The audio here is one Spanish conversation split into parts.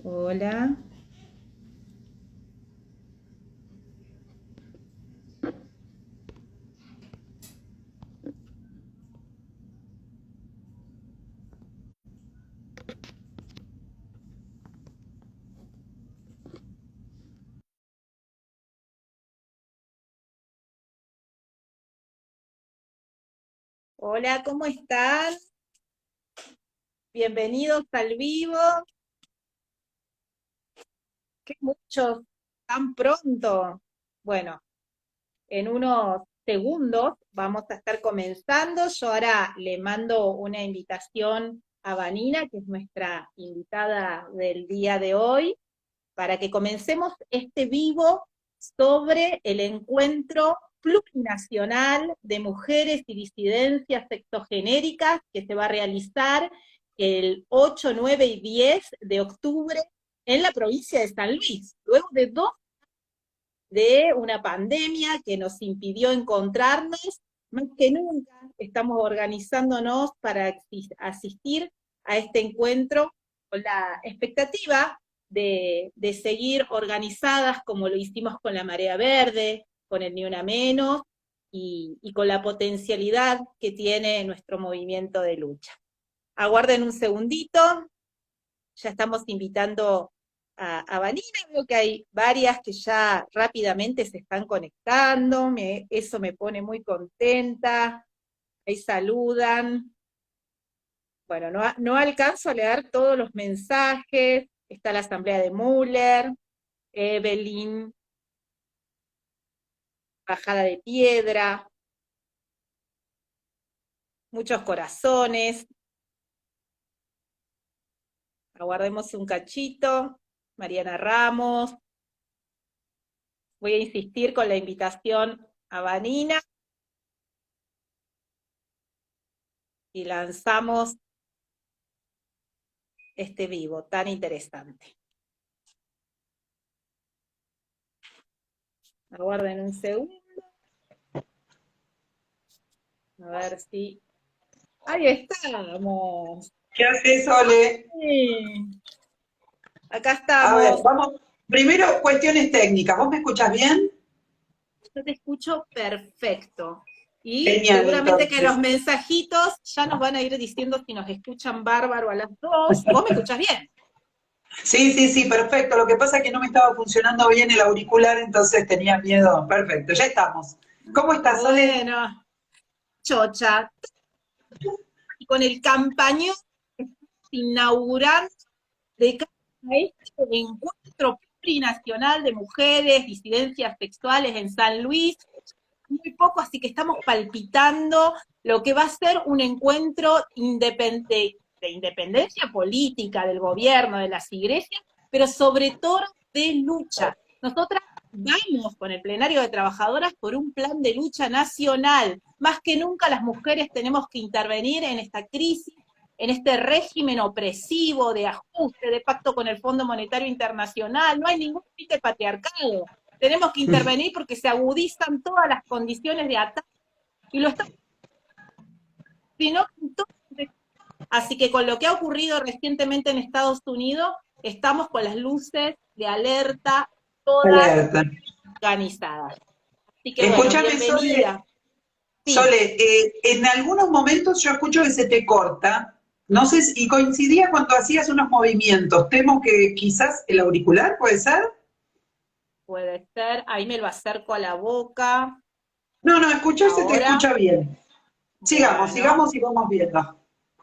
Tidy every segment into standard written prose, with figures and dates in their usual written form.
Hola. Hola, ¿cómo están? Bienvenidos al vivo. Qué muchos, tan pronto. Bueno, en unos segundos vamos a estar comenzando. Yo ahora le mando una invitación a Vanina, que es nuestra invitada del día de hoy, para que comencemos este vivo sobre el encuentro plurinacional de mujeres y disidencias sexogenéricas que se va a realizar el 8, 9 y 10 de octubre en la provincia de San Luis, luego de una pandemia que nos impidió encontrarnos. Más que nunca estamos organizándonos para asistir a este encuentro con la expectativa de seguir organizadas como lo hicimos con la Marea Verde, con el Ni Una Menos y con la potencialidad que tiene nuestro movimiento de lucha. Aguarden un segundito, ya estamos invitando a Vanina, veo que hay varias que ya rápidamente se están conectando, eso me pone muy contenta, ahí saludan. Bueno, no alcanzo a leer todos los mensajes, está la asamblea de Müller, Evelyn, Bajada de Piedra, muchos corazones, aguardemos un cachito, Mariana Ramos, voy a insistir con la invitación a Vanina, y lanzamos este vivo tan interesante. Aguarden un segundo. A ver si... ¡Ahí estamos! ¿Qué haces, Sole? Sí. Acá A ver, estamos. vamos. Primero, cuestiones técnicas. ¿Vos me escuchás bien? Yo te escucho perfecto. Y Genial, seguramente que los entonces. mensajitos ya nos van a ir diciendo si nos escuchan bárbaro a las dos. Vos me escuchás bien. Sí, sí, sí, perfecto. Lo que pasa es que no me estaba funcionando bien el auricular, entonces tenía miedo. Perfecto, ya estamos. ¿Cómo estás, Sole? Bueno, chocha. Y con el campañón inaugurando de cara a este encuentro plurinacional de mujeres, disidencias sexuales en San Luis, muy poco, así que estamos palpitando lo que va a ser un encuentro de independencia política del gobierno, de las iglesias, pero sobre todo de lucha. Nosotras vamos con el plenario de trabajadoras por un plan de lucha nacional. Más que nunca las mujeres tenemos que intervenir en esta crisis, en este régimen opresivo de ajuste, de pacto con el Fondo Monetario Internacional. No hay ningún fin de patriarcado. Tenemos que intervenir porque se agudizan todas las condiciones de ataque y lo estamos, sino, así que con lo que ha ocurrido recientemente en Estados Unidos, estamos con las luces de alerta todas Alerta. organizadas. Así que bueno, Escúchame, Sole. bienvenida. Sí, Sole, en algunos momentos yo escucho que se te corta. No sé y coincidía cuando hacías unos movimientos. Temo que quizás el auricular, ¿puede ser? puede ser, ahí me lo acerco a la boca. No, no, escuchar se te Ahora, escucha bien. Sigamos, bueno, sigamos y vamos viendo.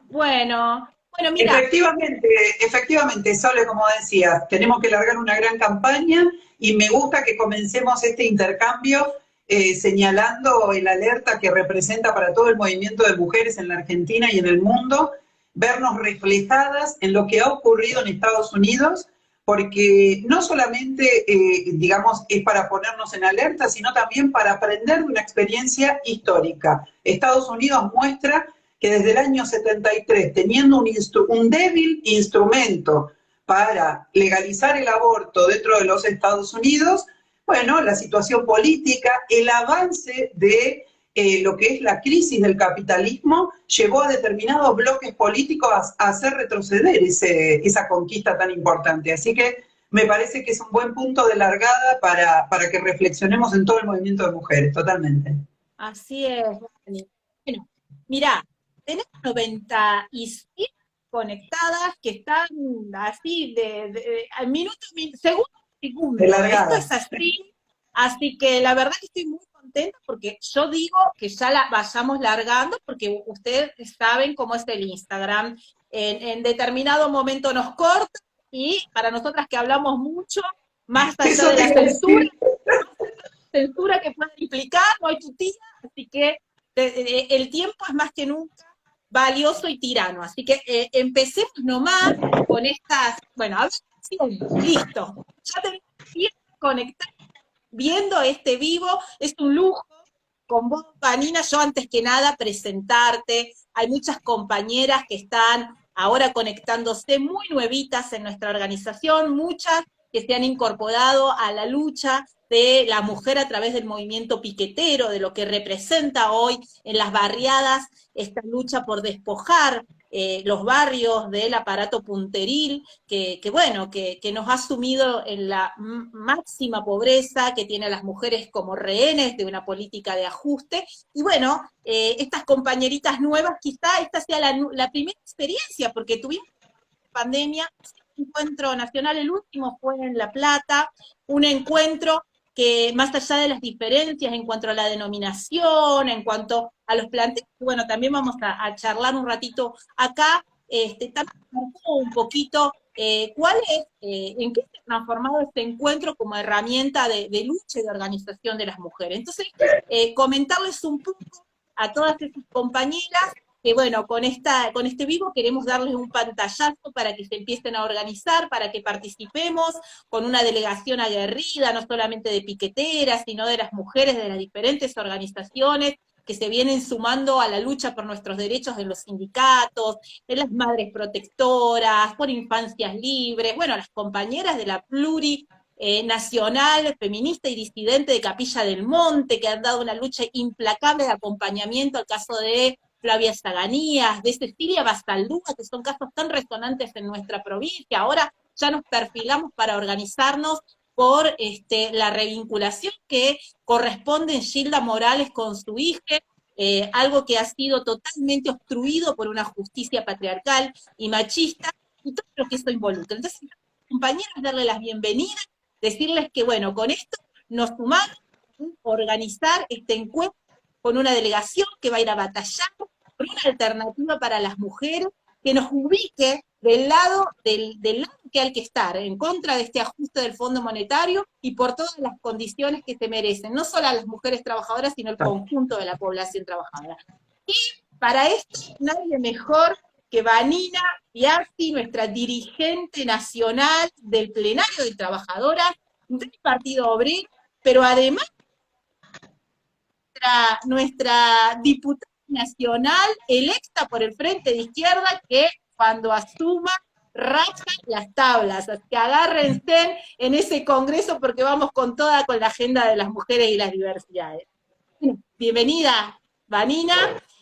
bueno, mira, Efectivamente, efectivamente, Sole, como decías, tenemos que largar una gran campaña y me gusta que comencemos este intercambio señalando el alerta que representa para todo el movimiento de mujeres en la Argentina y en el mundo, vernos reflejadas en lo que ha ocurrido en Estados Unidos, porque no solamente, digamos, es para ponernos en alerta, sino también para aprender de una experiencia histórica. Estados Unidos muestra que desde el año 73, teniendo un débil instrumento para legalizar el aborto dentro de los Estados Unidos, bueno, la situación política, el avance de lo que es la crisis del capitalismo llevó a determinados bloques políticos a hacer retroceder esa conquista tan importante. Así que me parece que es un buen punto de largada para que reflexionemos en todo el movimiento de mujeres, totalmente. Así es, Dani. Bueno, mirá, tenemos 96 conectadas que están así al minuto, segundo, a De segundo. Esto es largada. así que la verdad que estoy muy contenta porque yo digo que ya la vayamos largando porque ustedes saben cómo es el Instagram. En determinado momento nos corta y para nosotras que hablamos mucho, más allá Eso de te la iba a decir. censura que pueda implicar, no hay tutía, así que el tiempo es más que nunca valioso y tirano. Así que empecemos nomás con estas, bueno, a ver, sí, listo. Ya tenemos bien conectar, viendo este vivo, es un lujo. Con vos, Vanina, yo antes que nada presentarte. Hay muchas compañeras que están ahora conectándose muy nuevitas en nuestra organización, muchas que se han incorporado a la lucha de la mujer a través del movimiento piquetero, de lo que representa hoy en las barriadas esta lucha por despojar los barrios del aparato punteril, bueno, que nos ha sumido en la máxima pobreza, que tiene a las mujeres como rehenes de una política de ajuste, y bueno, estas compañeritas nuevas, quizá esta sea la primera experiencia, porque tuvimos pandemia, un encuentro nacional, el último fue en La Plata, un encuentro que más allá de las diferencias en cuanto a la denominación, en cuanto a los planteos, bueno, también vamos a charlar un ratito acá, también marcó un poquito cuál es, en qué se ha transformado este encuentro como herramienta de lucha y de organización de las mujeres. Entonces, comentarles un poco a todas estas compañeras que bueno, con este vivo queremos darles un pantallazo para que se empiecen a organizar, para que participemos con una delegación aguerrida, no solamente de piqueteras, sino de las mujeres de las diferentes organizaciones que se vienen sumando a la lucha por nuestros derechos en los sindicatos, en las madres protectoras, por infancias libres, bueno, las compañeras de la nacional, feminista y disidente de Capilla del Monte, que han dado una lucha implacable de acompañamiento al caso de Flavia Zaganías, de Cecilia Bastaldúa, que son casos tan resonantes en nuestra provincia. Ahora ya nos perfilamos para organizarnos por la revinculación que corresponde en Gilda Morales con su hija, algo que ha sido totalmente obstruido por una justicia patriarcal y machista, y todo lo que eso involucra. Entonces, compañeras, darle las bienvenidas, decirles que, bueno, con esto nos sumamos a organizar este encuentro con una delegación que va a ir a batallar por una alternativa para las mujeres que nos ubique del lado que hay que estar, en contra de este ajuste del Fondo Monetario y por todas las condiciones que se merecen, no solo a las mujeres trabajadoras, sino el conjunto de la población trabajadora. Y para esto, nadie mejor que Vanina Piazzi, nuestra dirigente nacional del plenario de trabajadoras del Partido Obrero, pero además nuestra diputada nacional electa por el Frente de Izquierda, que cuando asuma raja las tablas, así que agárrense en ese congreso porque vamos con toda con la agenda de las mujeres y las diversidades. Bienvenida, Vanina.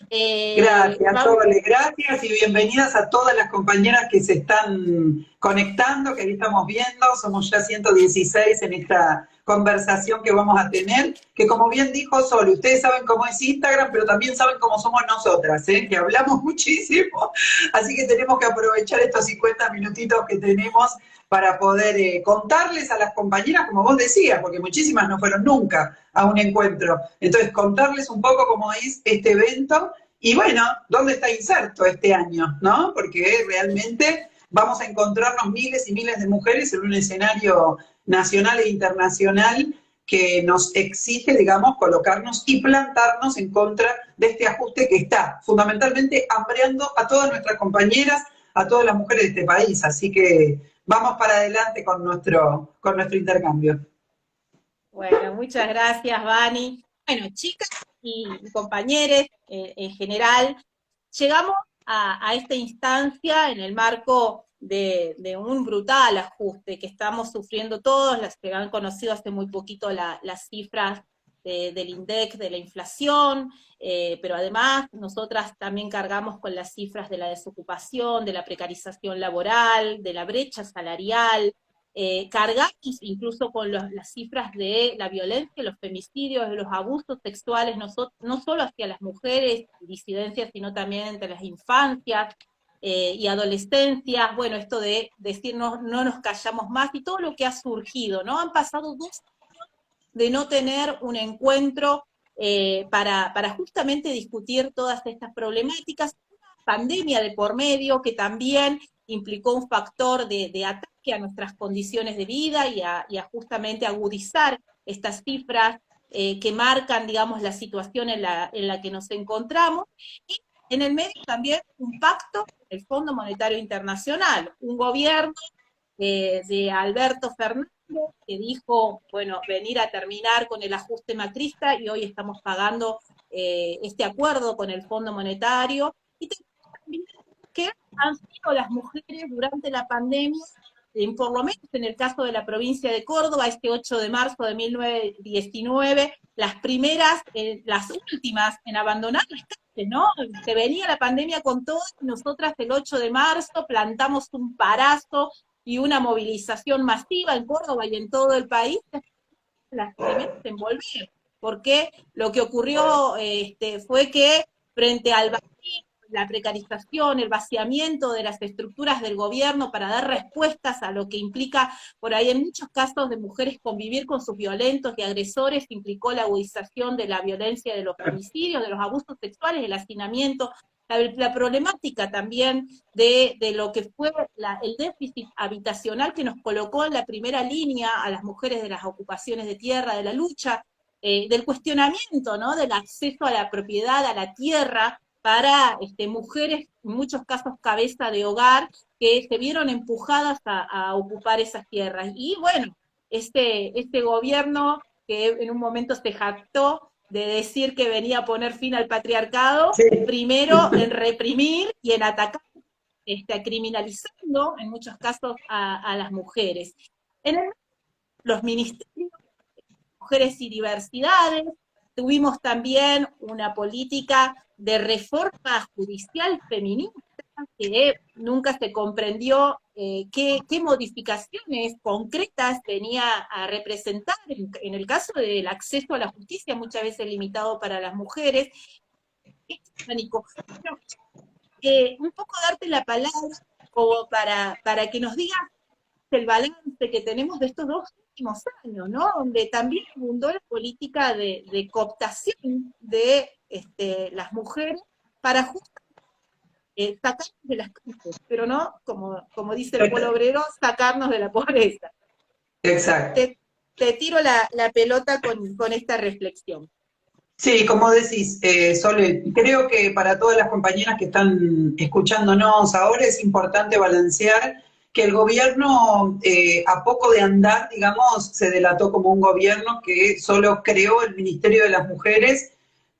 Gracias, Sole, gracias y bienvenidas a todas las compañeras que se están conectando, que ahí estamos viendo, somos ya 116 en esta conversación que vamos a tener, que como bien dijo Sole, ustedes saben cómo es Instagram, pero también saben cómo somos nosotras, que hablamos muchísimo, así que tenemos que aprovechar estos 50 minutitos que tenemos para poder contarles a las compañeras, como vos decías, porque muchísimas no fueron nunca a un encuentro. Entonces, contarles un poco cómo es este evento y bueno, dónde está inserto este año, ¿no? Porque realmente vamos a encontrarnos miles y miles de mujeres en un escenario nacional e internacional que nos exige, digamos, colocarnos y plantarnos en contra de este ajuste que está fundamentalmente hambreando a todas nuestras compañeras, a todas las mujeres de este país. Así que vamos para adelante con nuestro intercambio. Bueno, muchas gracias, Vani. Bueno, chicas y compañeros en general, llegamos a esta instancia en el marco de un brutal ajuste que estamos sufriendo todos, las que han conocido hace muy poquito las cifras del INDEC, de la inflación, pero además nosotras también cargamos con las cifras de la desocupación, de la precarización laboral, de la brecha salarial, cargamos incluso con las cifras de la violencia, los femicidios, de los abusos sexuales, no solo hacia las mujeres disidencias, sino también entre las infancias y adolescencias. Bueno, esto de decir no nos callamos más y todo lo que ha surgido, ¿no? Han pasado 2 años de no tener un encuentro para justamente discutir todas estas problemáticas, una pandemia de por medio que también implicó un factor de ataque a nuestras condiciones de vida y a justamente agudizar estas cifras que marcan, digamos, la situación en la que nos encontramos, y en el medio también un pacto del Fondo Monetario Internacional, un gobierno de Alberto Fernández que dijo, bueno, venir a terminar con el ajuste macrista, y hoy estamos pagando este acuerdo con el Fondo Monetario, y también que han sido las mujeres durante la pandemia, por lo menos en el caso de la provincia de Córdoba, este 8 de marzo de 1919, las primeras, las últimas en abandonar las calles, ¿no? Se venía la pandemia con todo, y nosotras el 8 de marzo plantamos un parazo y una movilización masiva en Córdoba y en todo el país, las primeras en volver, porque lo que ocurrió fue que frente al vacío, la precarización, el vaciamiento de las estructuras del gobierno para dar respuestas a lo que implica, por ahí en muchos casos de mujeres, convivir con sus violentos y agresores, implicó la agudización de la violencia, de los homicidios, de los abusos sexuales, el hacinamiento, la problemática también de lo que fue el déficit habitacional que nos colocó en la primera línea a las mujeres de las ocupaciones de tierra, de la lucha, del cuestionamiento, ¿no? Del acceso a la propiedad, a la tierra, para mujeres, en muchos casos cabeza de hogar, que se vieron empujadas a ocupar esas tierras. Y bueno, este gobierno que en un momento se jactó de decir que venía a poner fin al patriarcado, Sí. primero en reprimir y en atacar, criminalizando en muchos casos a las mujeres. Los ministerios Mujeres y Diversidades, tuvimos también una política de reforma judicial feminista que nunca se comprendió qué modificaciones concretas venía a representar en el caso del acceso a la justicia, muchas veces limitado para las mujeres. Un poco darte la palabra como para que nos digas el balance que tenemos de estos 2 últimos años, ¿no? Donde también abundó la política de cooptación de las mujeres para justamente sacarnos de las crisis, pero no, como dice el pueblo obrero, sacarnos de la pobreza. Exacto. Te tiro la pelota con esta reflexión. Sí, como decís, Sole, creo que para todas las compañeras que están escuchándonos ahora es importante balancear que el gobierno, a poco de andar, digamos, se delató como un gobierno que solo creó el Ministerio de las Mujeres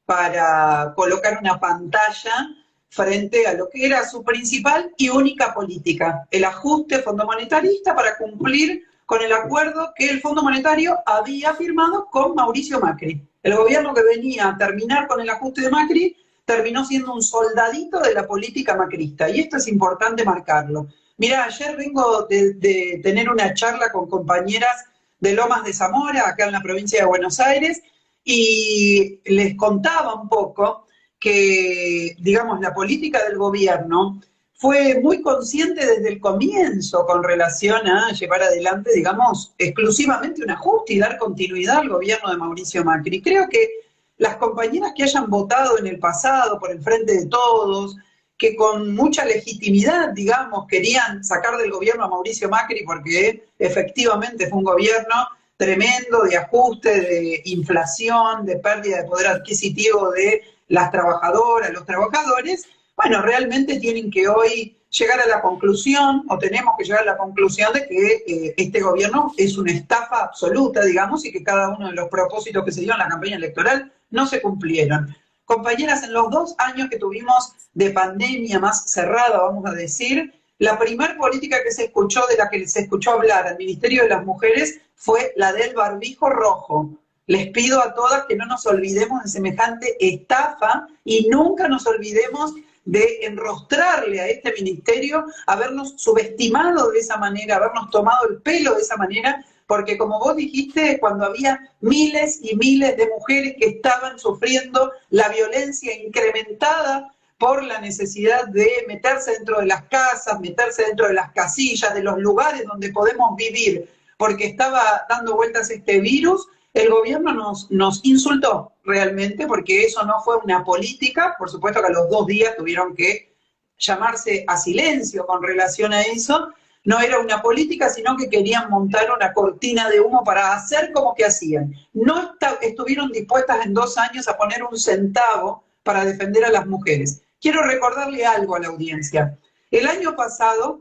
para colocar una pantalla frente a lo que era su principal y única política, el ajuste fondo monetarista para cumplir con el acuerdo que el Fondo Monetario había firmado con Mauricio Macri. El gobierno que venía a terminar con el ajuste de Macri terminó siendo un soldadito de la política macrista, y esto es importante marcarlo. Mirá, ayer vengo de tener una charla con compañeras de Lomas de Zamora, acá en la provincia de Buenos Aires, y les contaba un poco que, digamos, la política del gobierno fue muy consciente desde el comienzo con relación a llevar adelante, digamos, exclusivamente un ajuste y dar continuidad al gobierno de Mauricio Macri. Creo que las compañeras que hayan votado en el pasado por el Frente de Todos, que con mucha legitimidad, digamos, querían sacar del gobierno a Mauricio Macri porque efectivamente fue un gobierno tremendo de ajuste, de inflación, de pérdida de poder adquisitivo de las trabajadoras, los trabajadores, bueno, realmente tienen que hoy llegar a la conclusión, o tenemos que llegar a la conclusión de que este gobierno es una estafa absoluta, digamos, y que cada uno de los propósitos que se dio en la campaña electoral no se cumplieron. Compañeras, en los 2 años que tuvimos de pandemia más cerrada, vamos a decir, la primer política que se escuchó, de la que se escuchó hablar al Ministerio de las Mujeres, fue la del barbijo rojo. Les pido a todas que no nos olvidemos de semejante estafa y nunca nos olvidemos de enrostrarle a este ministerio, habernos subestimado de esa manera, habernos tomado el pelo de esa manera, porque como vos dijiste, cuando había miles y miles de mujeres que estaban sufriendo la violencia incrementada por la necesidad de meterse dentro de las casas, meterse dentro de las casillas, de los lugares donde podemos vivir, porque estaba dando vueltas este virus, el gobierno nos insultó realmente, porque eso no fue una política. Por supuesto que a los 2 días tuvieron que llamarse a silencio con relación a eso. No era una política, sino que querían montar una cortina de humo para hacer como que hacían. No estuvieron dispuestas en 2 años a poner un centavo para defender a las mujeres. Quiero recordarle algo a la audiencia. El año pasado,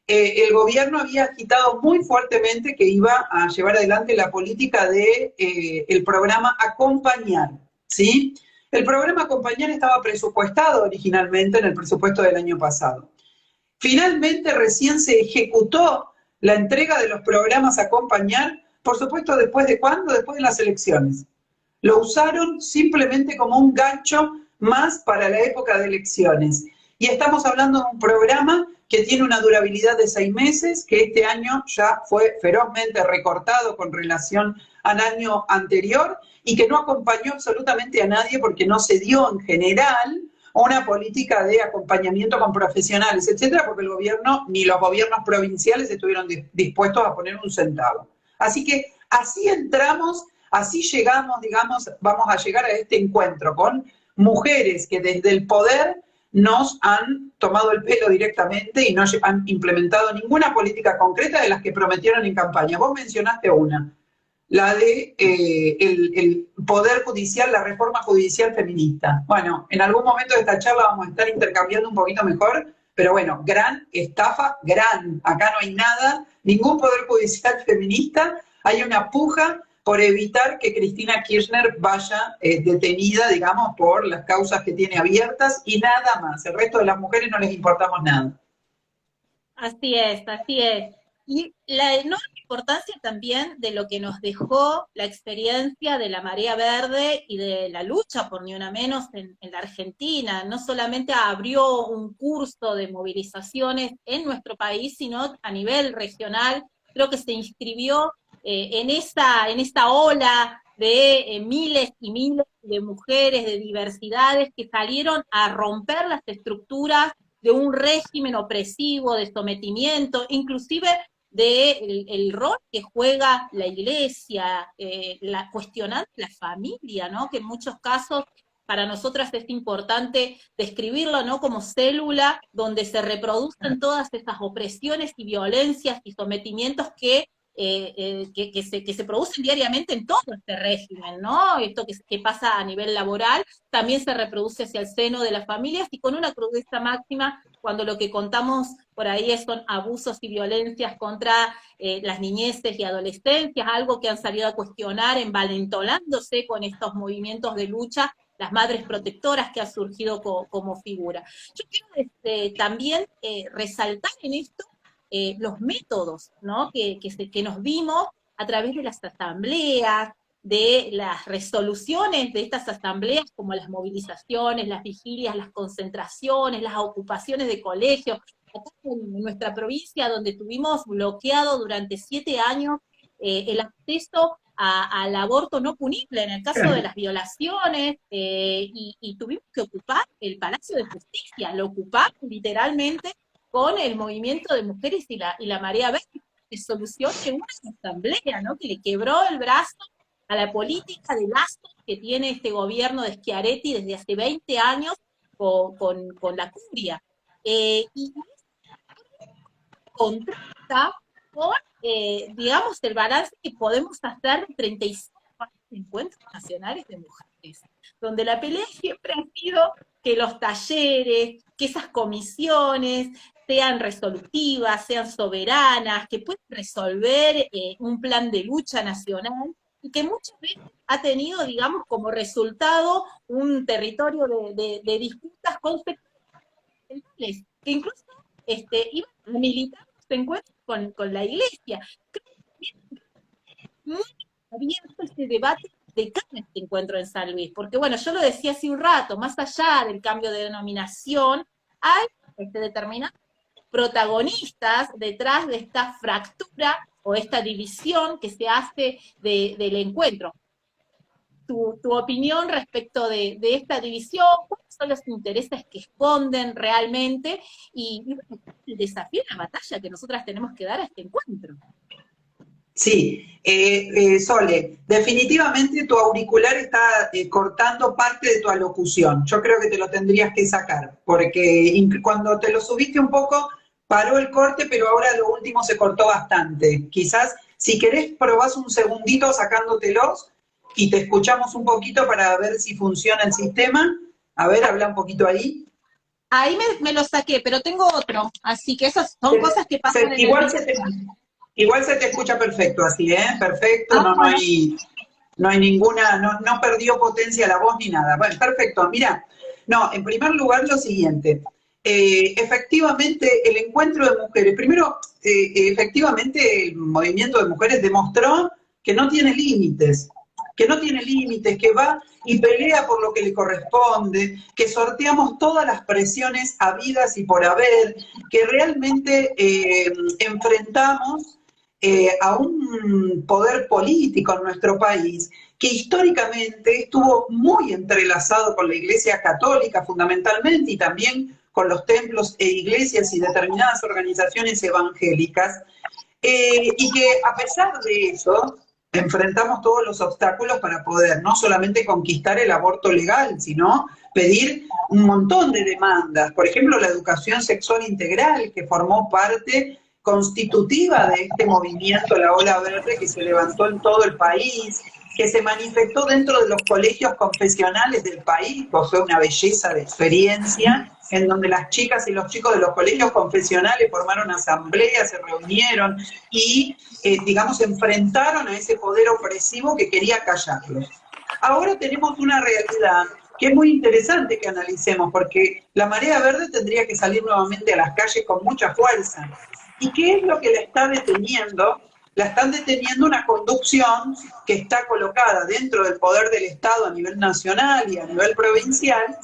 el gobierno había agitado muy fuertemente que iba a llevar adelante la política de el programa Acompañar, ¿sí? El programa Acompañar estaba presupuestado originalmente en el presupuesto del año pasado. Finalmente recién se ejecutó la entrega de los programas Acompañar, por supuesto, ¿después de cuándo? Después de las elecciones. Lo usaron simplemente como un gancho más para la época de elecciones. Y estamos hablando de un programa que tiene una durabilidad de 6 meses, que este año ya fue ferozmente recortado con relación al año anterior y que no acompañó absolutamente a nadie porque no se dio en general una política de acompañamiento con profesionales, etcétera, porque el gobierno ni los gobiernos provinciales estuvieron dispuestos a poner un centavo. Así que así entramos, así llegamos, digamos, vamos a llegar a este encuentro con mujeres que desde el poder nos han tomado el pelo directamente y no han implementado ninguna política concreta de las que prometieron en campaña. Vos mencionaste una, la de el Poder Judicial, la reforma judicial feminista. Bueno, en algún momento de esta charla vamos a estar intercambiando un poquito mejor, pero bueno, gran estafa, gran. Acá no hay nada, ningún Poder Judicial feminista, hay una puja por evitar que Cristina Kirchner vaya detenida, digamos, por las causas que tiene abiertas y nada más. El resto de las mujeres no les importamos nada. Así es, así es. Y la enorme importancia también de lo que nos dejó la experiencia de la marea verde y de la lucha por ni una menos en la Argentina. No solamente abrió un curso de movilizaciones en nuestro país, sino a nivel regional. Creo que se inscribió en esta ola de miles y miles de mujeres, de diversidades que salieron a romper las estructuras de un régimen opresivo, de sometimiento, inclusive el rol que juega la iglesia, cuestionando la familia, ¿no? Que en muchos casos para nosotras es importante describirlo, ¿no? Como célula donde se reproducen todas esas opresiones y violencias y sometimientos que se producen diariamente en todo este régimen, ¿no? Esto que pasa a nivel laboral también se reproduce hacia el seno de las familias y con una crudeza máxima cuando lo que contamos por ahí son abusos y violencias contra las niñeces y adolescencias, algo que han salido a cuestionar envalentonándose con estos movimientos de lucha, las madres protectoras que han surgido como figura. Yo quiero también resaltar en esto los métodos, ¿no? Que nos vimos a través de las asambleas, de las resoluciones de estas asambleas, como las movilizaciones, las vigilias, las concentraciones, las ocupaciones de colegios. Acá en nuestra provincia, donde tuvimos bloqueado durante 7 años el acceso al aborto no punible en el caso de las violaciones, y tuvimos que ocupar el Palacio de Justicia, lo ocupamos literalmente con el movimiento de mujeres y la marea verde, de solución de una asamblea, ¿no? Que le quebró el brazo a la política de gastos que tiene este gobierno de Schiaretti desde hace 20 años con la curia. Y contrasta con, digamos, el balance que podemos hacer de 35 encuentros nacionales de mujeres, donde la pelea siempre ha sido que los talleres, que esas comisiones sean resolutivas, sean soberanas, que puedan resolver un plan de lucha nacional y que muchas veces ha tenido, digamos, como resultado un territorio de disputas conceptuales, que incluso iban a militar los encuentros con la iglesia. Creo que también muy abierto este debate de cara a este encuentro en San Luis, porque bueno, yo lo decía hace un rato, más allá del cambio de denominación, hay determinados protagonistas detrás de esta fractura o esta división que se hace del encuentro. Tu opinión respecto de esta división, cuáles son los intereses que esconden realmente y el desafío, la batalla que nosotras tenemos que dar a este encuentro. Sí, Sole, definitivamente tu auricular está cortando parte de tu alocución. Yo creo que te lo tendrías que sacar, porque cuando te lo subiste un poco, paró el corte, pero ahora lo último se cortó bastante. Quizás, si querés, probás un segundito sacándotelos y te escuchamos un poquito para ver si funciona el sistema. A ver, habla un poquito ahí. Ahí me lo saqué, pero tengo otro, así que esas son cosas que pasan en el igual se te escucha perfecto así, ¿eh? Perfecto, no hay ninguna, no perdió potencia la voz ni nada. Bueno, perfecto, mira, no, en primer lugar lo siguiente, efectivamente el encuentro de mujeres, primero, efectivamente el movimiento de mujeres demostró que no tiene límites, que va y pelea por lo que le corresponde, que sorteamos todas las presiones habidas y por haber, que realmente enfrentamos a un poder político en nuestro país que históricamente estuvo muy entrelazado con la Iglesia Católica fundamentalmente y también con los templos e iglesias y determinadas organizaciones evangélicas, y que a pesar de eso enfrentamos todos los obstáculos para poder no solamente conquistar el aborto legal, sino pedir un montón de demandas. Por ejemplo, la educación sexual integral, que formó parte constitutiva de este movimiento, la Ola Verde, que se levantó en todo el país, que se manifestó dentro de los colegios confesionales del país, pues fue una belleza de experiencia, en donde las chicas y los chicos de los colegios confesionales formaron asambleas, se reunieron y, digamos, enfrentaron a ese poder opresivo que quería callarlos. Ahora tenemos una realidad que es muy interesante que analicemos, porque la marea verde tendría que salir nuevamente a las calles con mucha fuerza. ¿Y qué es lo que la está deteniendo? La están deteniendo una conducción que está colocada dentro del poder del Estado a nivel nacional y a nivel provincial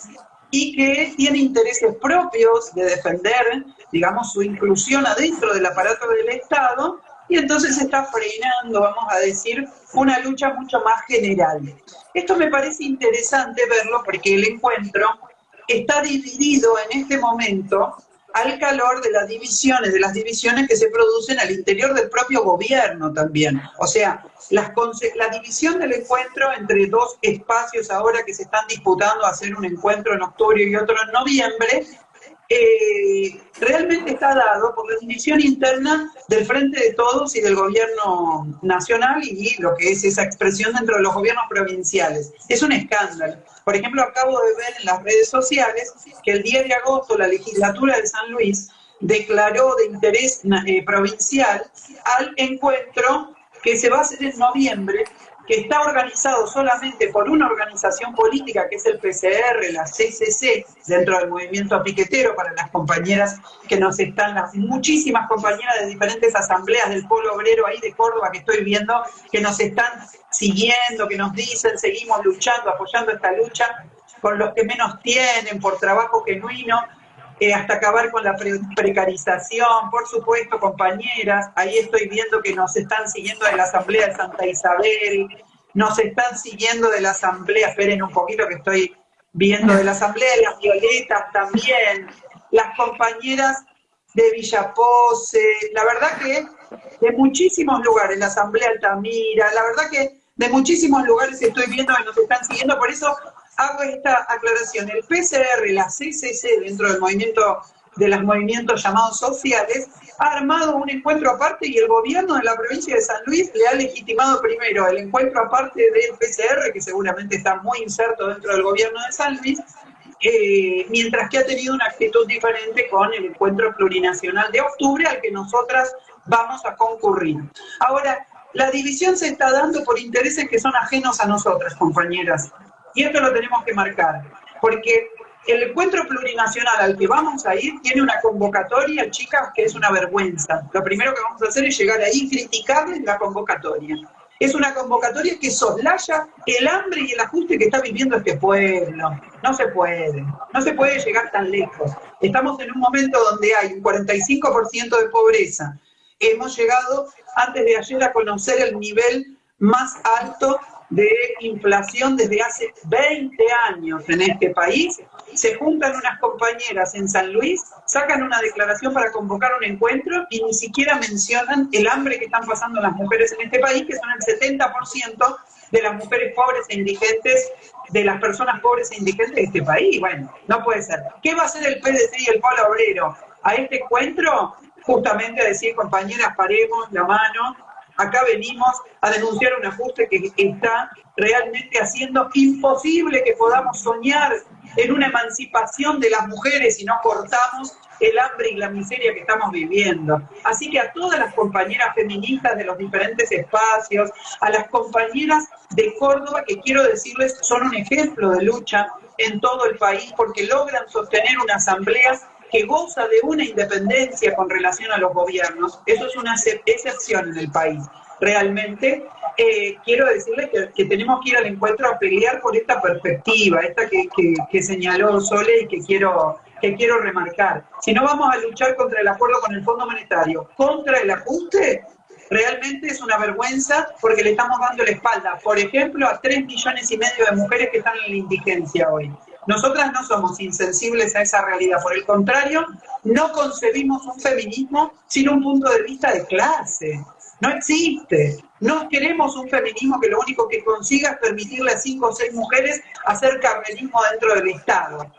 y que tiene intereses propios de defender, digamos, su inclusión adentro del aparato del Estado y entonces está frenando, vamos a decir, una lucha mucho más general. Esto me parece interesante verlo porque el encuentro está dividido en este momento al calor de las divisiones que se producen al interior del propio gobierno también. O sea, la división del encuentro entre dos espacios ahora que se están disputando hacer un encuentro en octubre y otro en noviembre, realmente está dado por la división interna del Frente de Todos y del gobierno nacional y lo que es esa expresión dentro de los gobiernos provinciales. Es un escándalo. Por ejemplo, acabo de ver en las redes sociales que el 10 de agosto la legislatura de San Luis declaró de interés provincial al encuentro que se va a hacer en noviembre, que está organizado solamente por una organización política que es el PCR, la CCC, dentro del movimiento piquetero, para las compañeras que nos están, las muchísimas compañeras de diferentes asambleas del Polo Obrero ahí de Córdoba que estoy viendo, que nos están siguiendo, que nos dicen seguimos luchando, apoyando esta lucha con los que menos tienen, por trabajo genuino, hasta acabar con la precarización, por supuesto, compañeras, ahí estoy viendo que nos están siguiendo de la Asamblea de Santa Isabel, nos están siguiendo de la Asamblea, esperen un poquito que estoy viendo de la Asamblea de las Violetas también, las compañeras de Villapose, la verdad que de muchísimos lugares, la Asamblea Altamira, la verdad que de muchísimos lugares estoy viendo que nos están siguiendo, por eso hago esta aclaración. El PCR, la CCC, dentro del movimiento, de los movimientos llamados sociales, ha armado un encuentro aparte y el gobierno de la provincia de San Luis le ha legitimado primero el encuentro aparte del PCR, que seguramente está muy inserto dentro del gobierno de San Luis, mientras que ha tenido una actitud diferente con el encuentro plurinacional de octubre al que nosotras vamos a concurrir. Ahora, la división se está dando por intereses que son ajenos a nosotras, compañeras. Y esto lo tenemos que marcar, porque el encuentro plurinacional al que vamos a ir tiene una convocatoria, chicas, que es una vergüenza. Lo primero que vamos a hacer es llegar ahí y criticarles la convocatoria. Es una convocatoria que soslaya el hambre y el ajuste que está viviendo este pueblo. No se puede llegar tan lejos. Estamos en un momento donde hay un 45% de pobreza. Hemos llegado antes de ayer a conocer el nivel más alto de inflación desde hace 20 años en este país. Se juntan unas compañeras en San Luis, sacan una declaración para convocar un encuentro y ni siquiera mencionan el hambre que están pasando las mujeres en este país, que son el 70% de las mujeres pobres e indigentes, de las personas pobres e indigentes de este país. Bueno, no puede ser. ¿Qué va a hacer el PDC y el Polo Obrero a este encuentro? Justamente a decir, compañeras, paremos la mano. Acá venimos a denunciar un ajuste que está realmente haciendo imposible que podamos soñar en una emancipación de las mujeres si no cortamos el hambre y la miseria que estamos viviendo. Así que a todas las compañeras feministas de los diferentes espacios, a las compañeras de Córdoba, que quiero decirles son un ejemplo de lucha en todo el país porque logran sostener una asamblea que goza de una independencia con relación a los gobiernos. Eso es una excepción en el país. Realmente quiero decirles que tenemos que ir al encuentro a pelear por esta perspectiva, esta que señaló Sole y que quiero remarcar. Si no vamos a luchar contra el acuerdo con el Fondo Monetario, contra el ajuste, realmente es una vergüenza porque le estamos dando la espalda, por ejemplo, a 3,5 millones de mujeres que están en la indigencia hoy. Nosotras no somos insensibles a esa realidad, por el contrario, no concebimos un feminismo sin un punto de vista de clase. No existe. No queremos un feminismo que lo único que consiga es permitirle a 5 o 6 mujeres hacer carrerismo dentro del Estado.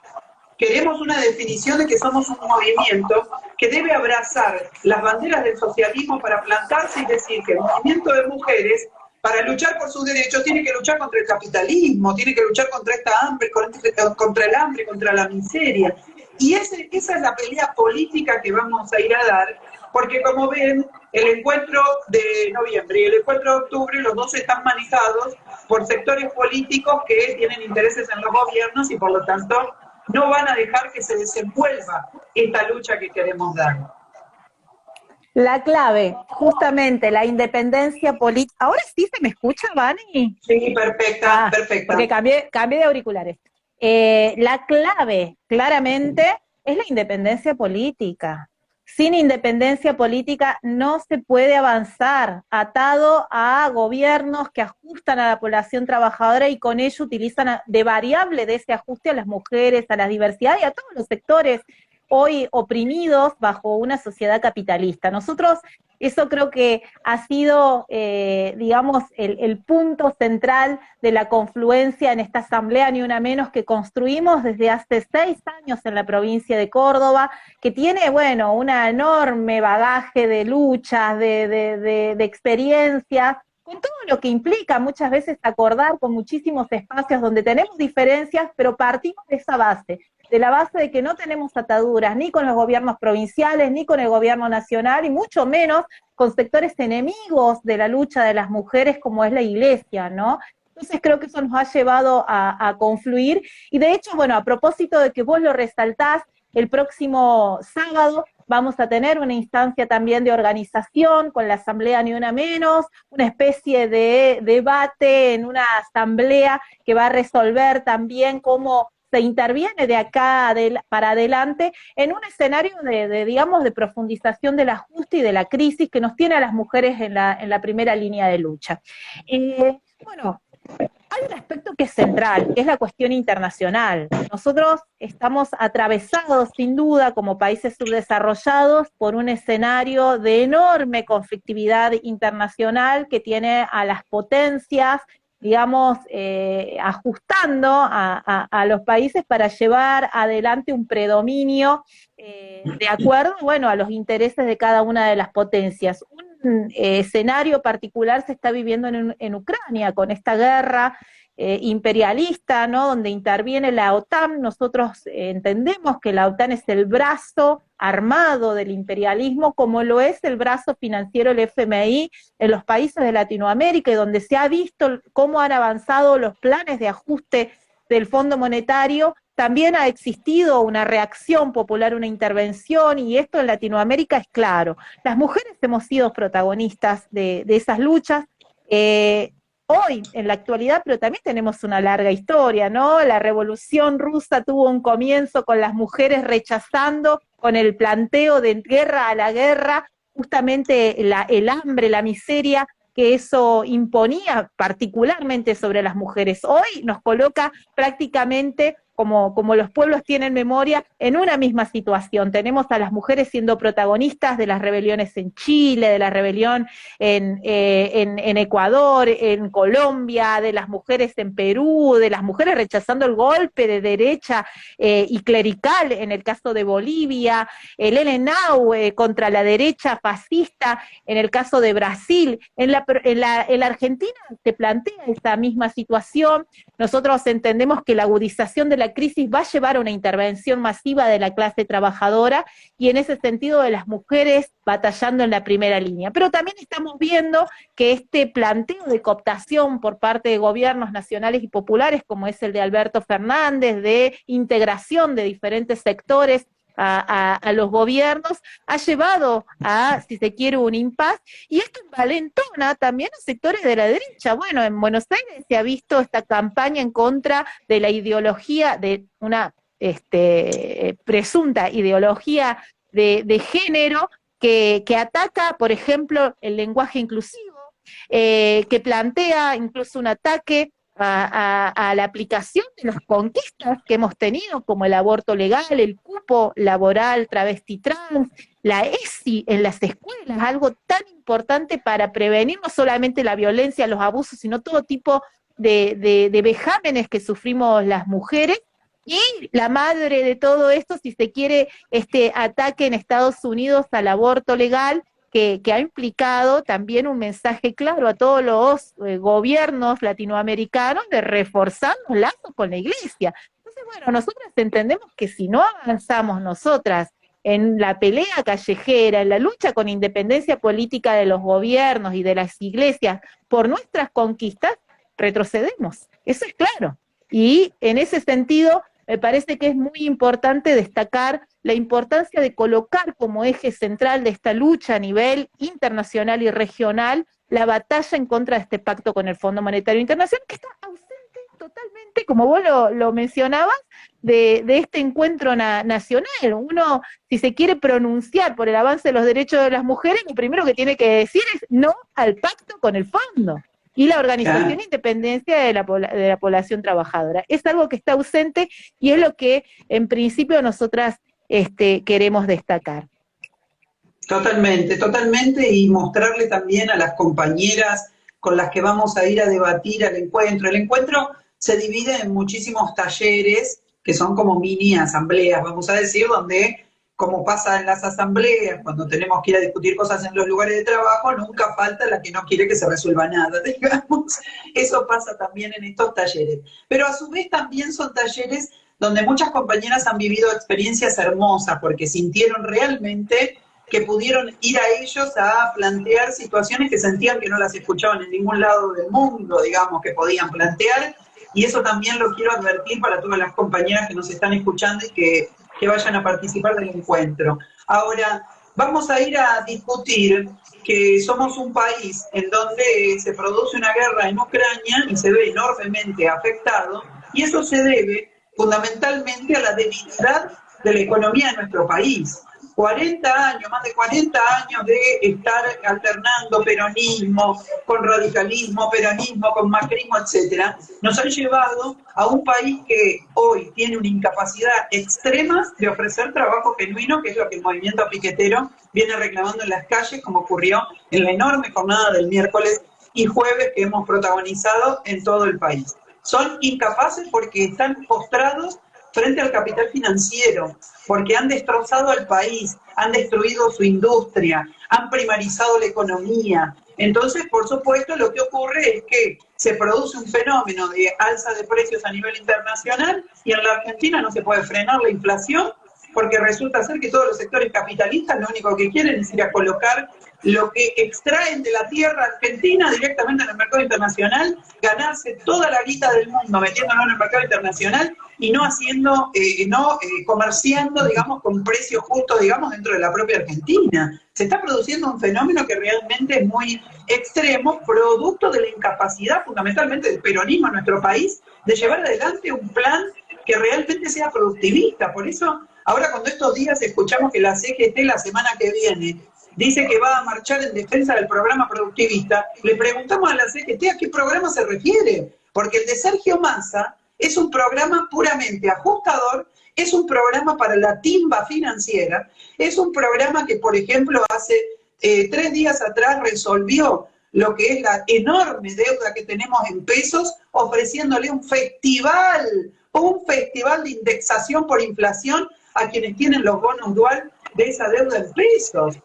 Queremos una definición de que somos un movimiento que debe abrazar las banderas del socialismo para plantarse y decir que el movimiento de mujeres, para luchar por sus derechos, tiene que luchar contra el capitalismo, tiene que luchar contra esta hambre, contra el hambre, contra la miseria. Y esa es la pelea política que vamos a ir a dar, porque como ven, el encuentro de noviembre y el encuentro de octubre, los dos están manejados por sectores políticos que tienen intereses en los gobiernos y por lo tanto no van a dejar que se desenvuelva esta lucha que queremos dar. La clave, justamente, la independencia política. ¿Ahora sí se me escucha, Vani? Sí, perfecta. Porque cambié de auriculares. La clave, claramente, es la independencia política. Sin independencia política no se puede avanzar, atado a gobiernos que ajustan a la población trabajadora y con ello utilizan de variable de ese ajuste a las mujeres, a la diversidad y a todos los sectores hoy oprimidos bajo una sociedad capitalista. Nosotros, eso creo que ha sido, digamos, el punto central de la confluencia en esta asamblea, ni una menos, que construimos desde hace 6 años en la provincia de Córdoba, que tiene, bueno, un enorme bagaje de luchas, de experiencias, con todo lo que implica muchas veces acordar con muchísimos espacios donde tenemos diferencias, pero partimos de esa base, de la base de que no tenemos ataduras ni con los gobiernos provinciales, ni con el gobierno nacional, y mucho menos con sectores enemigos de la lucha de las mujeres como es la Iglesia, ¿no? Entonces creo que eso nos ha llevado a confluir, y de hecho, bueno, a propósito de que vos lo resaltás, el próximo sábado vamos a tener una instancia también de organización con la Asamblea Ni Una Menos, una especie de debate en una asamblea que va a resolver también cómo se interviene de acá para adelante en un escenario digamos, de profundización del ajuste y de la crisis que nos tiene a las mujeres en la primera línea de lucha. Bueno, hay un aspecto que es central, que es la cuestión internacional. Nosotros estamos atravesados, sin duda, como países subdesarrollados, por un escenario de enorme conflictividad internacional que tiene a las potencias, digamos, ajustando a los países para llevar adelante un predominio de acuerdo, bueno, a los intereses de cada una de las potencias. Un escenario particular se está viviendo en Ucrania, con esta guerra imperialista, ¿no?, donde interviene la OTAN. Nosotros entendemos que la OTAN es el brazo armado del imperialismo, como lo es el brazo financiero, el FMI, en los países de Latinoamérica, y donde se ha visto cómo han avanzado los planes de ajuste del Fondo Monetario. También ha existido una reacción popular, una intervención, y esto en Latinoamérica es claro. Las mujeres hemos sido protagonistas de esas luchas. hoy, en la actualidad, pero también tenemos una larga historia, ¿no? La Revolución Rusa tuvo un comienzo con las mujeres rechazando, con el planteo de guerra a la guerra, justamente el hambre, la miseria que eso imponía particularmente sobre las mujeres. Hoy nos coloca prácticamente, como los pueblos tienen memoria, en una misma situación. Tenemos a las mujeres siendo protagonistas de las rebeliones en Chile, de la rebelión en Ecuador, en Colombia, de las mujeres en Perú, de las mujeres rechazando el golpe de derecha y clerical en el caso de Bolivia, el Elenau contra la derecha fascista en el caso de Brasil. En la Argentina se plantea esta misma situación. Nosotros entendemos que la agudización de la crisis va a llevar a una intervención masiva de la clase trabajadora y en ese sentido de las mujeres batallando en la primera línea. Pero también estamos viendo que este planteo de cooptación por parte de gobiernos nacionales y populares, como es el de Alberto Fernández, de integración de diferentes sectores a los gobiernos, ha llevado a, si se quiere, un impas, y esto envalentona también a sectores de la derecha. Bueno, en Buenos Aires se ha visto esta campaña en contra de la ideología, de una presunta ideología de género que ataca, por ejemplo, el lenguaje inclusivo, que plantea incluso un ataque a la aplicación de las conquistas que hemos tenido, como el aborto legal, el cupo laboral travesti trans, la ESI en las escuelas, algo tan importante para prevenir no solamente la violencia, los abusos, sino todo tipo de vejámenes que sufrimos las mujeres. Y la madre de todo esto, si se quiere, este ataque en Estados Unidos al aborto legal, que ha implicado también un mensaje claro a todos los gobiernos latinoamericanos de reforzar los lazos con la Iglesia. Entonces, bueno, nosotras entendemos que si no avanzamos nosotras en la pelea callejera, en la lucha con independencia política de los gobiernos y de las iglesias por nuestras conquistas, retrocedemos. Eso es claro. Y en ese sentido, me parece que es muy importante destacar la importancia de colocar como eje central de esta lucha a nivel internacional y regional la batalla en contra de este pacto con el Fondo Monetario Internacional, que está ausente totalmente, como vos lo mencionabas, de este encuentro nacional. Uno, si se quiere pronunciar por el avance de los derechos de las mujeres, lo primero que tiene que decir es no al pacto con el fondo y la organización e independencia de la población trabajadora. Es algo que está ausente y es lo que en principio nosotras queremos destacar. Totalmente, totalmente, y mostrarle también a las compañeras con las que vamos a ir a debatir al encuentro. El encuentro se divide en muchísimos talleres, que son como mini asambleas, vamos a decir, donde, como pasa en las asambleas, cuando tenemos que ir a discutir cosas en los lugares de trabajo, nunca falta la que no quiere que se resuelva nada, digamos. Eso pasa también en estos talleres. Pero a su vez también son talleres donde muchas compañeras han vivido experiencias hermosas, porque sintieron realmente que pudieron ir a ellos a plantear situaciones que sentían que no las escuchaban en ningún lado del mundo, digamos, que podían plantear, y eso también lo quiero advertir para todas las compañeras que nos están escuchando y que vayan a participar del encuentro. Ahora, vamos a ir a discutir que somos un país en donde se produce una guerra en Ucrania y se ve enormemente afectado, y eso se debe fundamentalmente a la debilidad de la economía de nuestro país. 40 años, más de 40 años de estar alternando peronismo con radicalismo, peronismo con macrismo, etcétera, nos han llevado a un país que hoy tiene una incapacidad extrema de ofrecer trabajo genuino, que es lo que el movimiento piquetero viene reclamando en las calles, como ocurrió en la enorme jornada del miércoles y jueves que hemos protagonizado en todo el país. Son incapaces porque están postrados frente al capital financiero, porque han destrozado al país, han destruido su industria, han primarizado la economía. Entonces, por supuesto, lo que ocurre es que se produce un fenómeno de alza de precios a nivel internacional y en la Argentina no se puede frenar la inflación porque resulta ser que todos los sectores capitalistas lo único que quieren es ir a colocar lo que extraen de la tierra argentina directamente en el mercado internacional, ganarse toda la guita del mundo metiéndolo en el mercado internacional y no haciendo, comerciando, digamos, con precios justos, digamos, dentro de la propia Argentina. Se está produciendo un fenómeno que realmente es muy extremo, producto de la incapacidad fundamentalmente del peronismo en nuestro país de llevar adelante un plan que realmente sea productivista. Por eso, ahora cuando estos días escuchamos que la CGT la semana que viene dice que va a marchar en defensa del programa productivista, le preguntamos a la CGT a qué programa se refiere, porque el de Sergio Massa es un programa puramente ajustador, es un programa para la timba financiera, es un programa que, por ejemplo, hace 3 días atrás resolvió lo que es la enorme deuda que tenemos en pesos, ofreciéndole un festival de indexación por inflación a quienes tienen los bonos dual de esa deuda en pesos.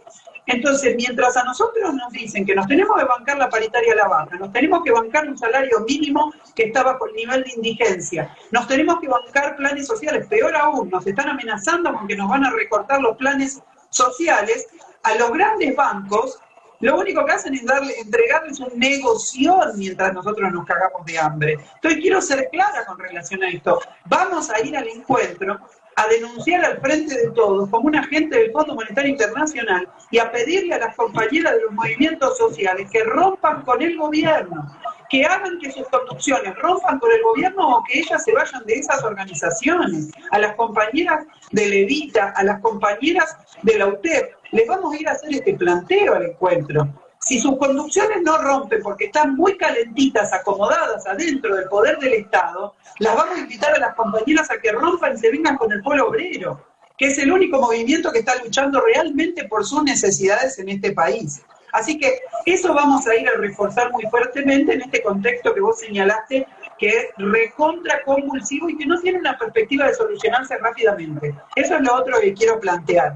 Entonces, mientras a nosotros nos dicen que nos tenemos que bancar la paritaria a la baja, nos tenemos que bancar un salario mínimo que está bajo el nivel de indigencia, nos tenemos que bancar planes sociales, peor aún, nos están amenazando con que nos van a recortar los planes sociales, a los grandes bancos lo único que hacen es entregarles un negocio mientras nosotros nos cagamos de hambre. Entonces quiero ser clara con relación a esto. Vamos a ir al encuentro a denunciar al frente de todos como un agente del Fondo Monetario Internacional y a pedirle a las compañeras de los movimientos sociales que rompan con el gobierno, que hagan que sus conducciones rompan con el gobierno o que ellas se vayan de esas organizaciones. A las compañeras de Levita, a las compañeras de la UTEP, les vamos a ir a hacer este planteo al encuentro. Si sus conducciones no rompen porque están muy calentitas, acomodadas adentro del poder del Estado, las vamos a invitar a las compañeras a que rompan y se vengan con el pueblo obrero, que es el único movimiento que está luchando realmente por sus necesidades en este país. Así que eso vamos a ir a reforzar muy fuertemente en este contexto que vos señalaste, que es recontra convulsivo y que no tiene una perspectiva de solucionarse rápidamente. Eso es lo otro que quiero plantear.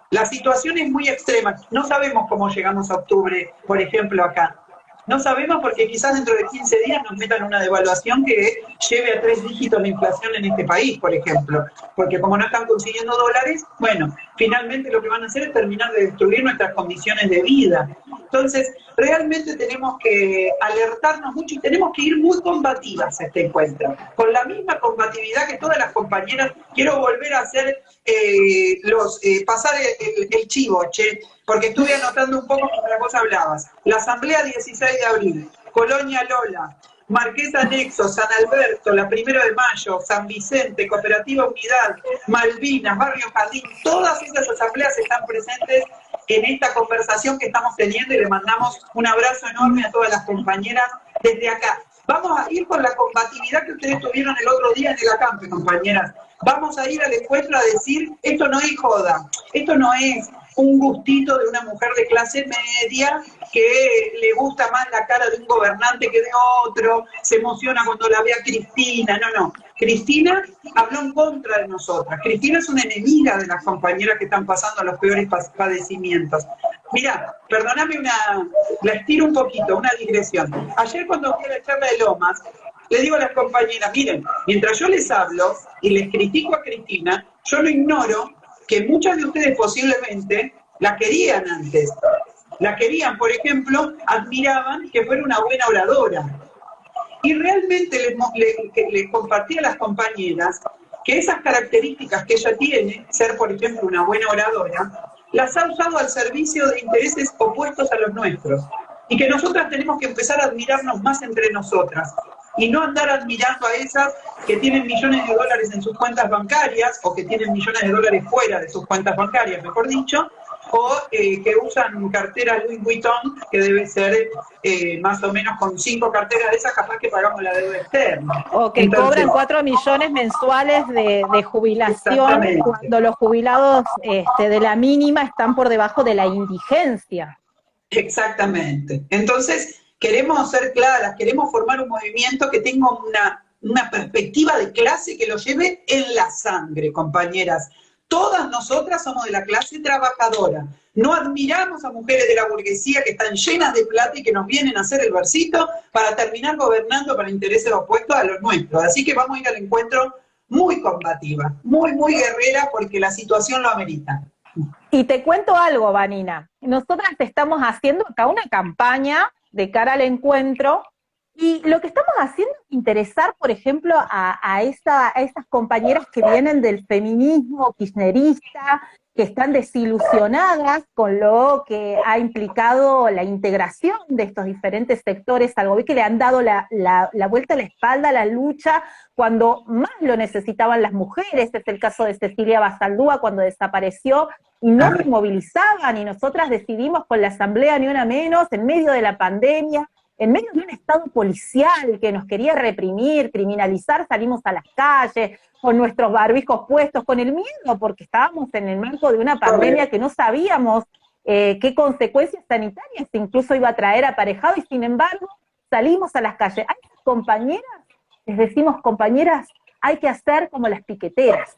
La situación es muy extrema. No sabemos cómo llegamos a octubre, por ejemplo, acá. No sabemos porque quizás dentro de 15 días nos metan una devaluación que lleve a 3 dígitos la inflación en este país, por ejemplo. Porque como no están consiguiendo dólares, bueno, finalmente lo que van a hacer es terminar de destruir nuestras condiciones de vida. Entonces, realmente tenemos que alertarnos mucho y tenemos que ir muy combativas a este encuentro. Con la misma combatividad que todas las compañeras, quiero volver a hacer pasar el chivo, porque estuve anotando un poco mientras vos hablabas. La Asamblea 16 de abril, Colonia Lola, Marquesa Nexo, San Alberto, la 1 de Mayo, San Vicente, Cooperativa Unidad, Malvinas, Barrio Jardín, todas esas asambleas están presentes en esta conversación que estamos teniendo y le mandamos un abrazo enorme a todas las compañeras desde acá. Vamos a ir con la combatividad que ustedes tuvieron el otro día en el acampe, compañeras. Vamos a ir al encuentro a decir, esto no es joda, esto no es un gustito de una mujer de clase media que le gusta más la cara de un gobernante que de otro, se emociona cuando la ve a Cristina, no. Cristina habló en contra de nosotras. Cristina es una enemiga de las compañeras que están pasando los peores padecimientos. Mira, perdóname la estiro un poquito, una digresión. Ayer cuando fui a la charla de Lomas, le digo a las compañeras, miren, mientras yo les hablo y les critico a Cristina, yo no ignoro que muchas de ustedes posiblemente la querían antes. La querían, por ejemplo, admiraban que fuera una buena oradora. Y realmente les compartí a las compañeras que esas características que ella tiene, ser por ejemplo una buena oradora, las ha usado al servicio de intereses opuestos a los nuestros. Y que nosotras tenemos que empezar a admirarnos más entre nosotras. Y no andar admirando a esas que tienen millones de dólares en sus cuentas bancarias, o que tienen millones de dólares fuera de sus cuentas bancarias, mejor dicho, o que usan carteras Louis Vuitton, que debe ser más o menos con 5 carteras de esas, capaz que pagamos la deuda externa. O que entonces, cobran 4 millones mensuales de jubilación, cuando los jubilados de la mínima están por debajo de la indigencia. Exactamente. Entonces, queremos ser claras, queremos formar un movimiento que tenga una perspectiva de clase que lo lleve en la sangre, compañeras. Todas nosotras somos de la clase trabajadora. No admiramos a mujeres de la burguesía que están llenas de plata y que nos vienen a hacer el versito para terminar gobernando para intereses opuestos a los nuestros. Así que vamos a ir al encuentro muy combativa, muy, muy guerrera, porque la situación lo amerita. Y te cuento algo, Vanina. Nosotras estamos haciendo acá una campaña de cara al encuentro, y lo que estamos haciendo es interesar, por ejemplo, a esas compañeras que vienen del feminismo kirchnerista, que están desilusionadas con lo que ha implicado la integración de estos diferentes sectores al gobierno, que le han dado la vuelta a la espalda a la lucha cuando más lo necesitaban las mujeres. Es el caso de Cecilia Basaldúa cuando desapareció y no se movilizaban, y nosotras decidimos con la Asamblea Ni Una Menos, en medio de la pandemia, en medio de un estado policial que nos quería reprimir, criminalizar, salimos a las calles con nuestros barbijos puestos, con el miedo, porque estábamos en el marco de una pandemia que no sabíamos qué consecuencias sanitarias incluso iba a traer aparejado, y sin embargo salimos a las calles. A esas compañeras les decimos: compañeras, hay que hacer como las piqueteras